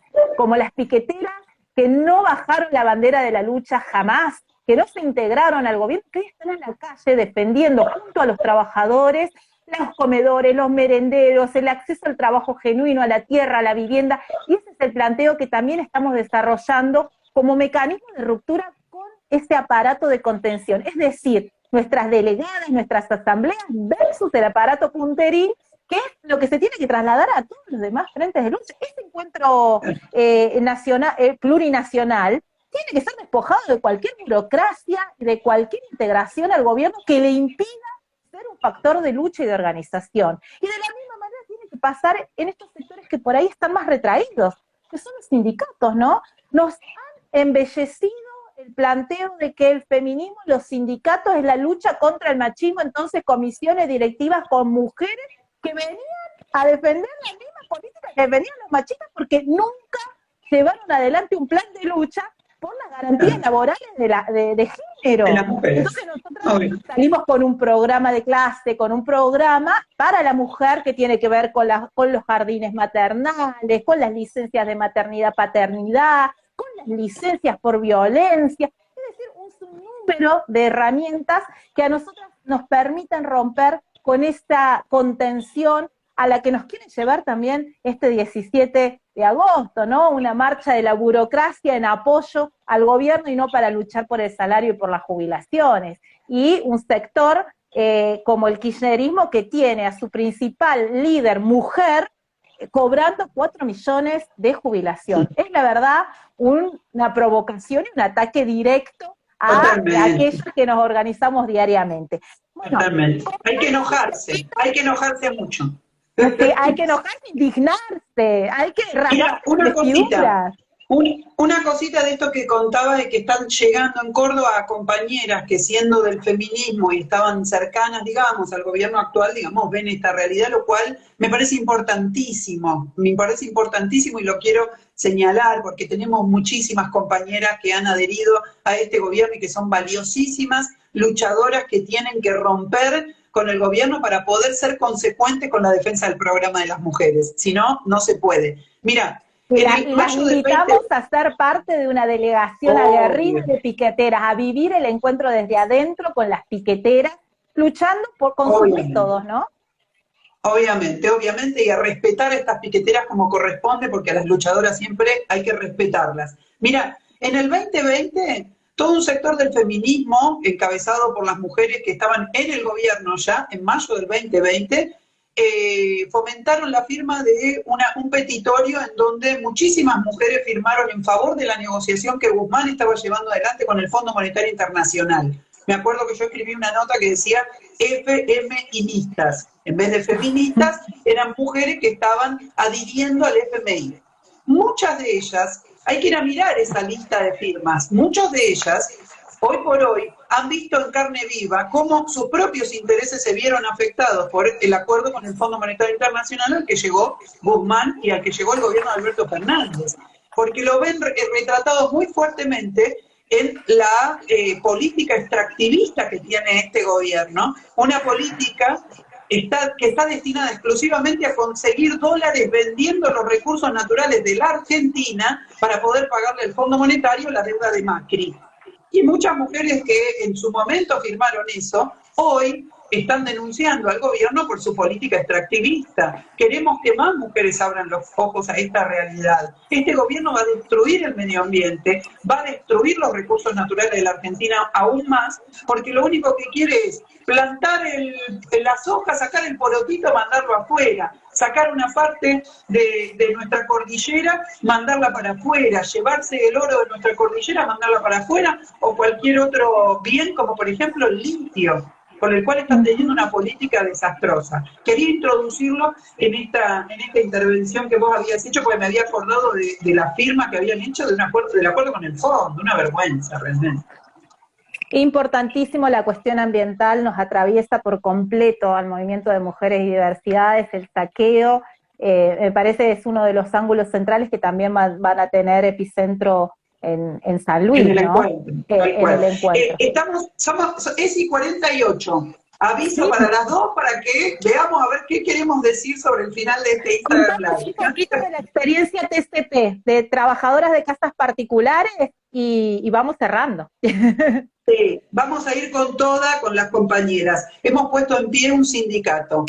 que no bajaron la bandera de la lucha jamás, que no se integraron al gobierno, que hoy están en la calle defendiendo junto a los trabajadores los comedores, los merenderos, el acceso al trabajo genuino, a la tierra, a la vivienda, y ese es el planteo que también estamos desarrollando como mecanismo de ruptura con ese aparato de contención, es decir, nuestras delegadas, nuestras asambleas versus el aparato punteril, que es lo que se tiene que trasladar a todos los demás frentes de lucha. Este encuentro plurinacional tiene que ser despojado de cualquier burocracia, de cualquier integración al gobierno que le impida ser un factor de lucha y de organización. Y de la misma manera tiene que pasar en estos sectores que por ahí están más retraídos, que son los sindicatos, ¿no? Nos han embellecido el planteo de que el feminismo, los sindicatos es la lucha contra el machismo, entonces comisiones directivas con mujeres que venían a defender las mismas políticas que defendían los machistas, porque nunca llevaron adelante un plan de lucha por las garantías laborales de género. Entonces nosotros salimos con un programa de clase, con un programa para la mujer que tiene que ver con los jardines maternales, con las licencias de maternidad, paternidad, con las licencias por violencia, es decir, un sinnúmero de herramientas que a nosotros nos permiten romper con esta contención a la que nos quieren llevar también este 17 de agosto, ¿no? Una marcha de la burocracia en apoyo al gobierno y no para luchar por el salario y por las jubilaciones. Y un sector como el kirchnerismo, que tiene a su principal líder mujer cobrando 4 millones de jubilación. Es la verdad una provocación y un ataque directo a aquellos que nos organizamos diariamente. Bueno, totalmente. Hay que enojarse mucho. Sí, hay que enojarse, indignarse, hay que Mira, una cosita de esto que contaba, de que están llegando en Córdoba compañeras que, siendo del feminismo y estaban cercanas, digamos, al gobierno actual, digamos, ven esta realidad, lo cual me parece importantísimo y lo quiero señalar porque tenemos muchísimas compañeras que han adherido a este gobierno y que son valiosísimas luchadoras que tienen que romper con el gobierno para poder ser consecuentes con la defensa del programa de las mujeres. Si no, no se puede. Mira, las invitamos a ser parte de una delegación aguerrida de piqueteras, a vivir el encuentro desde adentro con las piqueteras, luchando con sus métodos, ¿no? Obviamente, y a respetar a estas piqueteras como corresponde, porque a las luchadoras siempre hay que respetarlas. Mira, en el 2020... todo un sector del feminismo, encabezado por las mujeres que estaban en el gobierno ya, en mayo del 2020, fomentaron la firma de un petitorio en donde muchísimas mujeres firmaron en favor de la negociación que Guzmán estaba llevando adelante con el Fondo Monetario Internacional. Me acuerdo que yo escribí una nota que decía FMinistas. En vez de feministas, eran mujeres que estaban adhiriendo al FMI. Muchas de ellas... hay que ir a mirar esa lista de firmas. Muchas de ellas, hoy por hoy, han visto en carne viva cómo sus propios intereses se vieron afectados por el acuerdo con el Fondo Monetario Internacional al que llegó Guzmán y al que llegó el gobierno de Alberto Fernández. Porque lo ven retratado muy fuertemente en la política extractivista que tiene este gobierno. Una política que está destinada exclusivamente a conseguir dólares vendiendo los recursos naturales de la Argentina para poder pagarle al Fondo Monetario la deuda de Macri. Y muchas mujeres que en su momento firmaron eso, hoy están denunciando al gobierno por su política extractivista. Queremos que más mujeres abran los ojos a esta realidad. Este gobierno va a destruir el medio ambiente, va a destruir los recursos naturales de la Argentina aún más, porque lo único que quiere es plantar las hojas, sacar el porotito, mandarlo afuera, sacar una parte de nuestra cordillera, mandarla para afuera, llevarse el oro de nuestra cordillera, mandarla para afuera, o cualquier otro bien, como por ejemplo el litio, con el cual están teniendo una política desastrosa. Quería introducirlo en esta intervención que vos habías hecho, porque me había acordado de la firma que habían hecho del acuerdo con el fondo, una vergüenza realmente. Importantísimo la cuestión ambiental, nos atraviesa por completo al movimiento de mujeres y diversidades, el saqueo, me parece es uno de los ángulos centrales que también van a tener epicentro en San Luis, en el ¿no? Encuentro, En el encuentro. Es y 48. Aviso Sí. para las dos para que veamos a ver qué queremos decir sobre el final de este Instagram Contanos Live. un poquito de la experiencia TCP, de trabajadoras de casas particulares, y vamos cerrando. Sí, vamos a ir con las compañeras. Hemos puesto en pie un sindicato,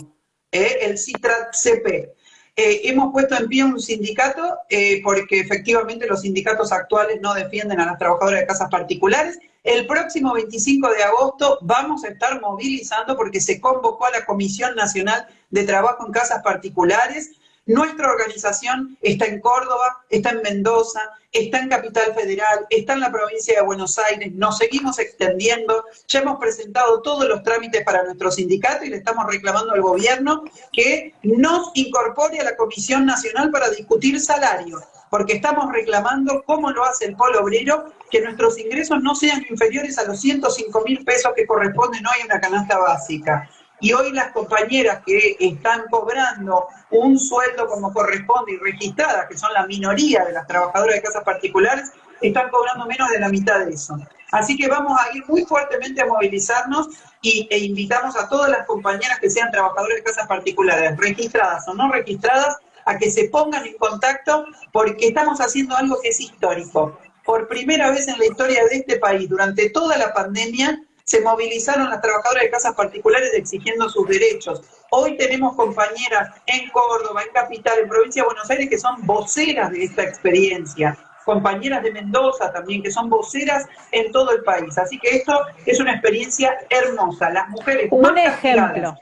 el CITRAT-CP. Hemos puesto en pie un sindicato porque efectivamente los sindicatos actuales no defienden a las trabajadoras de casas particulares. El próximo 25 de agosto vamos a estar movilizando porque se convocó a la Comisión Nacional de Trabajo en Casas Particulares. Nuestra organización está en Córdoba, está en Mendoza, está en Capital Federal, está en la provincia de Buenos Aires, nos seguimos extendiendo, ya hemos presentado todos los trámites para nuestro sindicato y le estamos reclamando al gobierno que nos incorpore a la Comisión Nacional para discutir salarios, porque estamos reclamando, como lo hace el Polo Obrero, que nuestros ingresos no sean inferiores a los 105.000 pesos que corresponden hoy a una canasta básica. Y hoy las compañeras que están cobrando un sueldo como corresponde y registradas, que son la minoría de las trabajadoras de casas particulares, están cobrando menos de la mitad de eso. Así que vamos a ir muy fuertemente a movilizarnos e invitamos a todas las compañeras que sean trabajadoras de casas particulares, registradas o no registradas, a que se pongan en contacto porque estamos haciendo algo que es histórico. Por primera vez en la historia de este país, durante toda la pandemia, se movilizaron las trabajadoras de casas particulares exigiendo sus derechos. Hoy tenemos compañeras en Córdoba, en Capital, en Provincia de Buenos Aires, que son voceras de esta experiencia. Compañeras de Mendoza también, que son voceras en todo el país. Así que esto es una experiencia hermosa. Las mujeres más Un ejemplo. castigadas.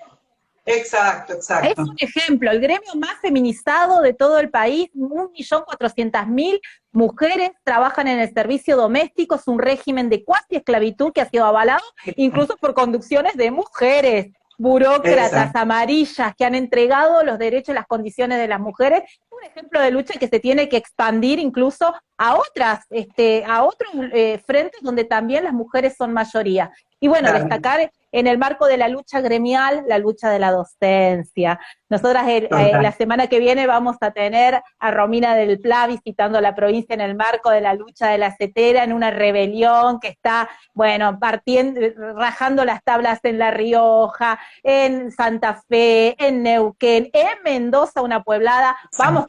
Exacto, exacto. Es un ejemplo, el gremio más feminizado de todo el país, 1.400.000 mujeres trabajan en el servicio doméstico, es un régimen de cuasi esclavitud que ha sido avalado incluso por conducciones de mujeres, burócratas, Exacto. amarillas, que han entregado los derechos y las condiciones de las mujeres, un ejemplo de lucha que se tiene que expandir incluso a otros frentes donde también las mujeres son mayoría. Y bueno, Claro. destacar en el marco de la lucha gremial, la lucha de la docencia. Nosotras la semana que viene vamos a tener a Romina del Pla visitando la provincia en el marco de la lucha de la CETERA, en una rebelión que está, bueno, rajando las tablas en La Rioja, en Santa Fe, en Neuquén, en Mendoza, una pueblada. Vamos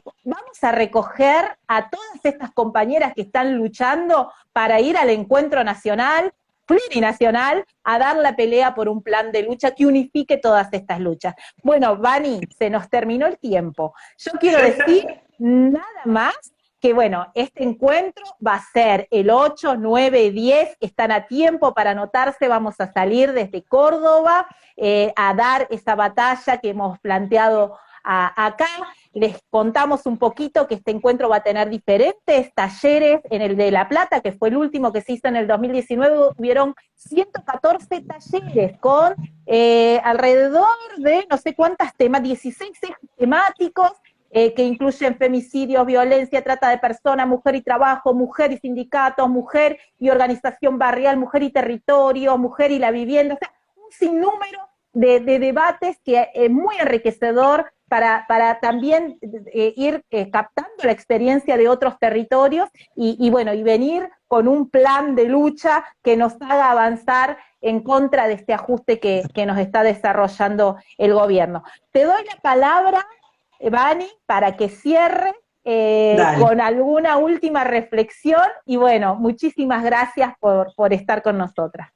a recoger a todas estas compañeras que están luchando para ir al encuentro nacional, plurinacional, a dar la pelea por un plan de lucha que unifique todas estas luchas. Bueno, Vani, se nos terminó el tiempo. Yo quiero decir nada más que, bueno, este encuentro va a ser el 8, 9, 10, están a tiempo para anotarse, vamos a salir desde Córdoba a dar esa batalla que hemos planteado acá. Les contamos un poquito que este encuentro va a tener diferentes talleres. En el de La Plata, que fue el último que se hizo en el 2019, hubieron 114 talleres con alrededor de no sé cuántas temas, 16 ejes temáticos, que incluyen femicidios, violencia, trata de personas, mujer y trabajo, mujer y sindicatos, mujer y organización barrial, mujer y territorio, mujer y la vivienda, o sea, un sinnúmero de debates que es muy enriquecedor para también ir captando la experiencia de otros territorios y bueno, y venir con un plan de lucha que nos haga avanzar en contra de este ajuste que nos está desarrollando el gobierno. Te doy la palabra, Vani, para que cierre con alguna última reflexión y bueno, muchísimas gracias por estar con nosotras.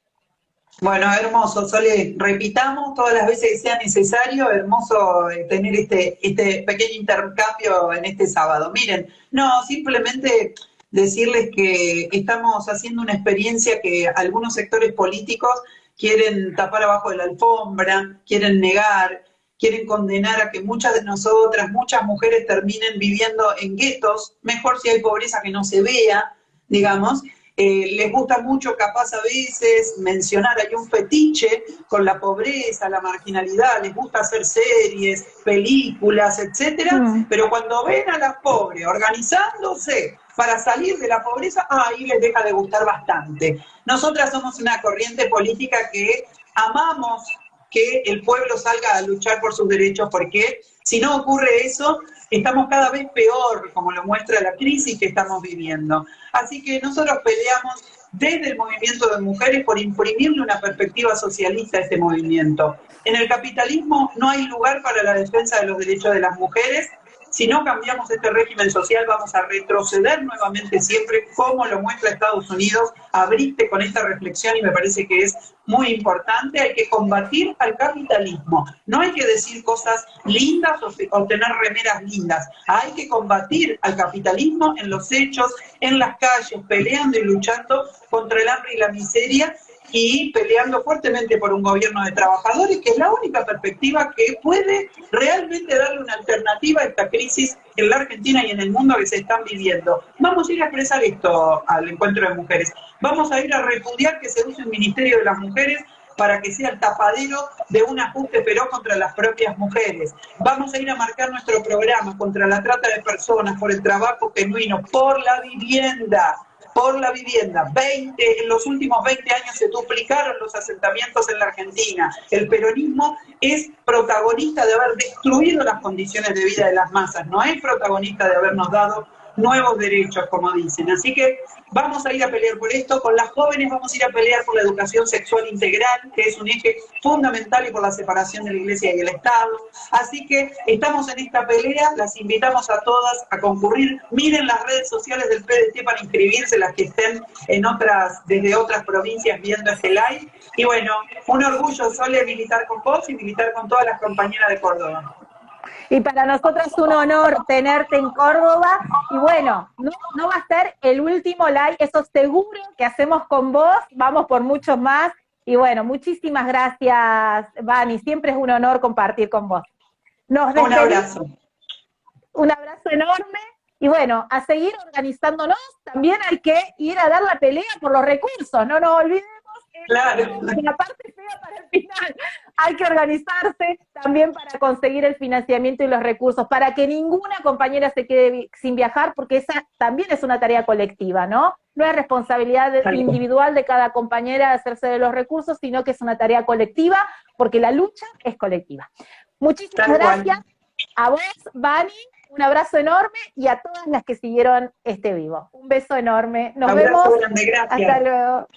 Bueno, hermoso, Sole, repitamos todas las veces que sea necesario, hermoso tener este pequeño intercambio en este sábado. Miren, no, simplemente decirles que estamos haciendo una experiencia que algunos sectores políticos quieren tapar abajo de la alfombra, quieren negar, quieren condenar a que muchas de nosotras, muchas mujeres terminen viviendo en guetos, mejor si hay pobreza que no se vea, digamos. Les gusta mucho, capaz a veces, mencionar, hay un fetiche con la pobreza, la marginalidad, les gusta hacer series, películas, etcétera, pero cuando ven a las pobres organizándose para salir de la pobreza, ahí les deja de gustar bastante. Nosotras somos una corriente política que amamos que el pueblo salga a luchar por sus derechos, porque si no ocurre eso, estamos cada vez peor, como lo muestra la crisis que estamos viviendo. Así que nosotros peleamos desde el movimiento de mujeres por imprimirle una perspectiva socialista a este movimiento. En el capitalismo no hay lugar para la defensa de los derechos de las mujeres. Si no cambiamos este régimen social, vamos a retroceder nuevamente siempre, como lo muestra Estados Unidos. Abriste con esta reflexión y me parece que es muy importante. Hay que combatir al capitalismo. No hay que decir cosas lindas o tener remeras lindas. Hay que combatir al capitalismo en los hechos, en las calles, peleando y luchando contra el hambre y la miseria, y peleando fuertemente por un gobierno de trabajadores, que es la única perspectiva que puede realmente darle una alternativa a esta crisis en la Argentina y en el mundo que se están viviendo. Vamos a ir a expresar esto al encuentro de mujeres. Vamos a ir a repudiar que se use un Ministerio de las Mujeres para que sea el tapadero de un ajuste feroz contra las propias mujeres. Vamos a ir a marcar nuestro programa contra la trata de personas, por el trabajo genuino, por la vivienda. Por la vivienda. En los últimos 20 años se duplicaron los asentamientos en la Argentina. El peronismo es protagonista de haber destruido las condiciones de vida de las masas, no es protagonista de habernos dado nuevos derechos, como dicen. Así que vamos a ir a pelear por esto. Con las jóvenes vamos a ir a pelear por la educación sexual integral, que es un eje fundamental, y por la separación de la Iglesia y el Estado. Así que estamos en esta pelea, las invitamos a todas a concurrir. Miren las redes sociales del PDT para inscribirse, las que estén desde otras provincias viendo este live. Y bueno, un orgullo, Sole, militar con vos y militar con todas las compañeras de Córdoba. Y para nosotros es un honor tenerte en Córdoba. Y bueno, no va a ser el último live, eso seguro que hacemos con vos. Vamos por muchos más. Y bueno, muchísimas gracias, Vani. Siempre es un honor compartir con vos. Nos despedimos. Un abrazo. Un abrazo enorme. Y bueno, a seguir organizándonos. También hay que ir a dar la pelea por los recursos. No nos olvidemos. Claro. La parte fea para el final. Hay que organizarse también para conseguir el financiamiento y los recursos, para que ninguna compañera se quede sin viajar, porque esa también es una tarea colectiva, ¿no? No es responsabilidad individual de cada compañera hacerse de los recursos, sino que es una tarea colectiva, porque la lucha es colectiva. Muchísimas gracias a vos, Vani, un abrazo enorme, y a todas las que siguieron este vivo. Un beso enorme. Nos vemos. Grande, gracias. Hasta luego.